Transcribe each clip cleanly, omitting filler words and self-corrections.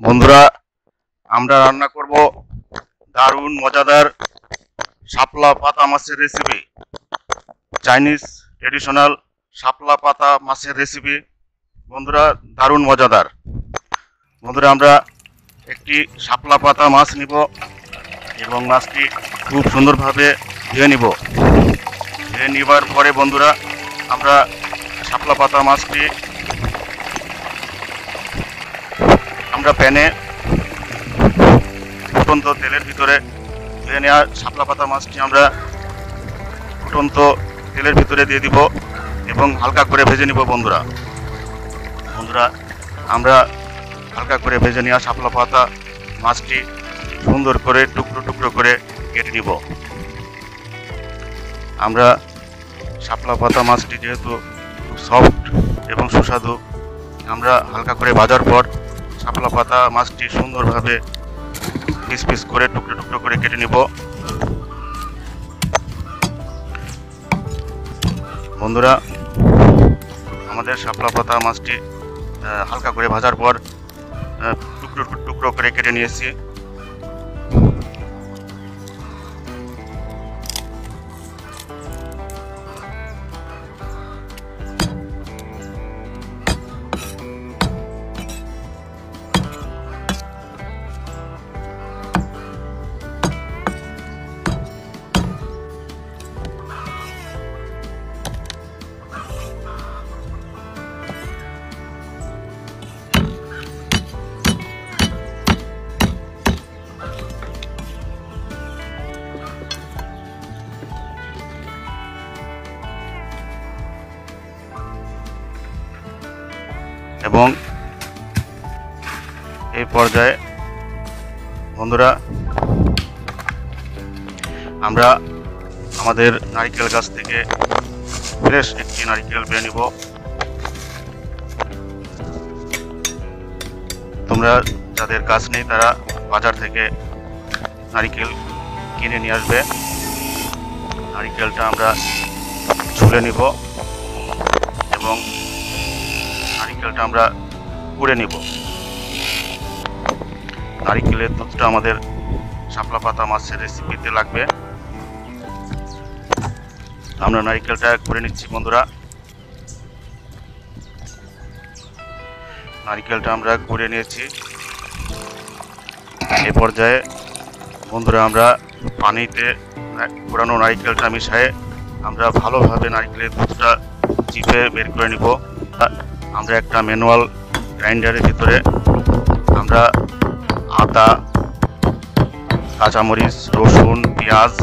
বন্ধুরা, আমরা রান্না করব দারুণ মজাদার শাপলা পাতা মাছের রেসিপি। চাইনিজ ট্রেডিশনাল শাপলা পাতা মাছের রেসিপি। বন্ধুরা, দারুণ মজাদার। বন্ধুরা, আমরা একটি শাপলা পাতা মাছ নিব এবং মাছটি খুব সুন্দরভাবে ধুয়ে নিব। ধুয়ে নেবার পরে বন্ধুরা, আমরা শাপলা পাতা মাছটি আমরা প্যানে ফুটন্ত তেলের ভিতরে ধুয়ে নেওয়া শাপলা পাতা মাছটি আমরা ফুটন্ত তেলের ভিতরে দিয়ে দিব এবং হালকা করে ভেজে নিব। বন্ধুরা, আমরা হালকা করে ভেজে নেওয়া শাপলা পাতা মাছটি সুন্দর করে টুকরো টুকরো করে কেটে নিব। আমরা শাপলা পাতা মাছটি যেহেতু খুব সফট এবং সুস্বাদু, আমরা হালকা করে ভাজার পর শাপলা পাতা মাছটি সুন্দরভাবে পিস পিস করে টুকরো টুকরো করে কেটে নিব। বন্ধুরা, আমাদের শাপলা পাতা মাছটি হালকা করে ভাজার পর টুকরো টুকরো করে কেটে নিয়েছি। এবং এই পর্যায়ে বন্ধুরা, আমরা আমাদের নারকেল গাছ থেকে ফ্রেশ একটি নারকেল পেয়ে নিব। তোমরা যাদের গাছ নেই তারা বাজার থেকে নারকেল কিনে নিয়ে আসবে। নারকেলটা আমরা ছুলে নিব এবং নারকেলটা আমরা কুড়ে নিব। নারকেলের দুধটা আমাদের শাপলা পাতা মাছের রেসিপিতে লাগবে। আমরা নারকেলটা কুড়ে নিচ্ছি। বন্ধুরা, নারকেলটা আমরা কুড়ে নিয়েছি। এ পর্যায়ে বন্ধুরা, আমরা পানিতে কুড়ানো নারকেলটা মিশিয়ে আমরা ভালোভাবে নারকেলের দুধটা চিপে বের করে নিব। আমরা একটা ম্যানুয়াল গ্রাইন্ডারের ভিতরে আমরা আদা, কাঁচামরিচ, রসুন, পেঁয়াজ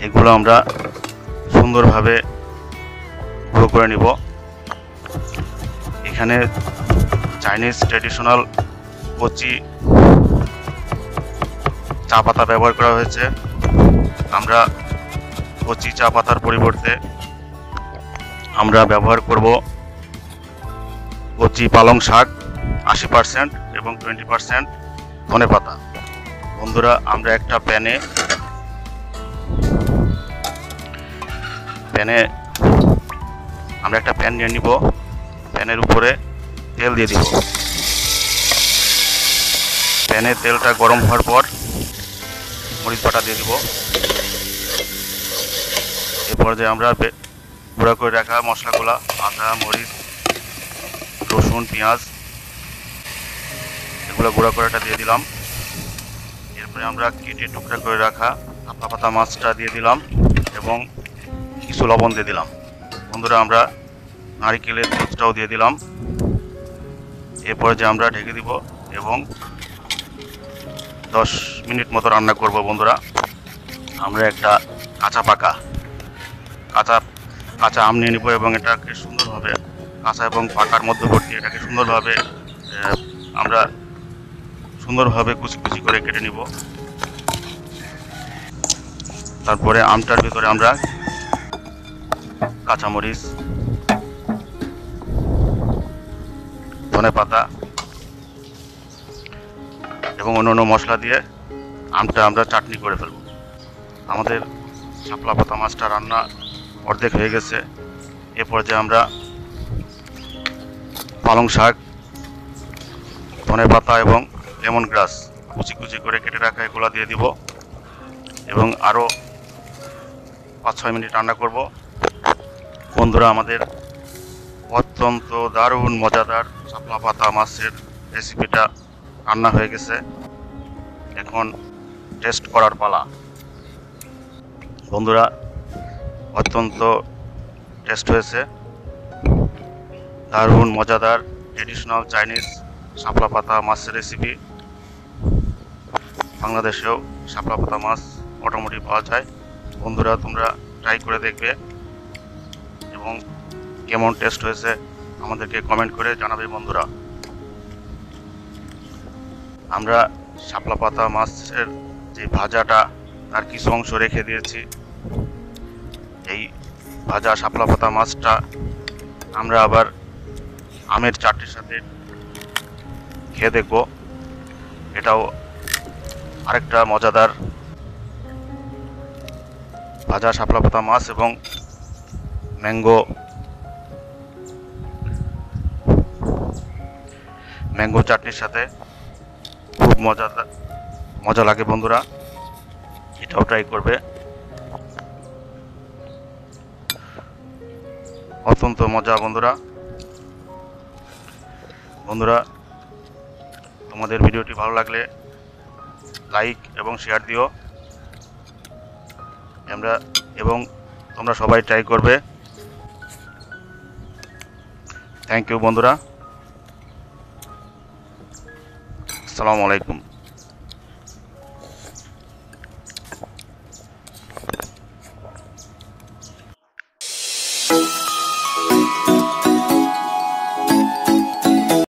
এগুলো আমরা সুন্দরভাবে গুঁড়ো করে নিব। এখানে চাইনিজ ট্রেডিশনাল কচি চা পাতা ব্যবহার করা হয়েছে। আমরা কচি চা পাতার পরিবর্তে আমরা ব্যবহার করব কচি পালং শাক 80% এবং 20% ধনে পাতা। বন্ধুরা, আমরা একটা প্যানে আমরা একটা প্যান নিয়ে নিব। প্যানের উপরে তেল দিয়ে দিব। প্যানে তেলটা গরম হওয়ার পর মরিচ বাটা দিয়ে দিব। এ পর্যায়ে আমরা গুঁড়া করে রাখা মশলাগুলো আদা, মরিচ, রসুন, পেঁয়াজ এগুলো গুঁড়া করাটা দিয়ে দিলাম। এরপরে আমরা কেটে টুকরা করে রাখা শাপলা পাতা মাছটা দিয়ে দিলাম এবং কিছু লবণ দিয়ে দিলাম। বন্ধুরা, আমরা নারকেলের দুধটাও দিয়ে দিলাম। এরপরে যে আমরা ঢেকে দিব এবং 10 মিনিট মতো রান্না করব। বন্ধুরা, আমরা একটা কাঁচা আম নিয়ে নিব এবং এটাকে সুন্দরভাবে কাঁচা এবং পাকার মধ্যবর্তী এটাকে সুন্দরভাবে কুচি কুচি করে কেটে নিব। তারপরে আমটার ভিতরে আমরা কাঁচামরিচ, ধনে পাতা এবং অন্যান্য মশলা দিয়ে আমটা আমরা চাটনি করে ফেলব। আমাদের শাপলা পাতা মাছটা রান্না অর্ধেক হয়ে গেছে। এ পর্যায়ে আমরা পালং শাক ধনেপাতা এবং লেমন গ্রাস কুচি কুচি করে কেটে রাখা এগুলো দিয়ে দিব এবং আরও 5-6 মিনিট রান্না করব। বন্ধুরা, আমাদের অত্যন্ত দারুণ মজাদার শাপলা পাতা মাছের রেসিপিটা রান্না হয়ে গেছে। এখন টেস্ট করার পালা। বন্ধুরা, অত্যন্ত টেস্ট হয়েছে। দারুণ মজাদার ট্রেডিশনাল চাইনিজ শাপলা পাতা মাছের রেসিপি। বাংলাদেশেও শাপলা পাতা মাছ মোটামুটি পাওয়া যায়। বন্ধুরা, তোমরা ট্রাই করে দেখবে এবং কেমন টেস্ট হয়েছে আমাদেরকে কমেন্ট করে জানাবে। বন্ধুরা, আমরা শাপলা পাতা মাছের যে ভাজাটা তার কিছু অংশ রেখে দিয়েছি। এই ভাজা শাপলা পাতা মাছটা আমরা আবার আমের চাটনির সাথে খেয়ে দেখব। এটাও আরেকটা মজাদার ভাজা শাপলা পাতা মাছ এবং ম্যাঙ্গো চাটনির সাথে খুব মজা লাগে। বন্ধুরা, এটাও ট্রাই করবে। অত্যন্ত মজা। বন্ধুরা, তোমাদের ভিডিওটি ভালো লাগলে লাইক এবং শেয়ার দিও এবং তোমরা সবাই ট্রাই করবে। থ্যাংক ইউ বন্ধুরা। আসসালামু আলাইকুম।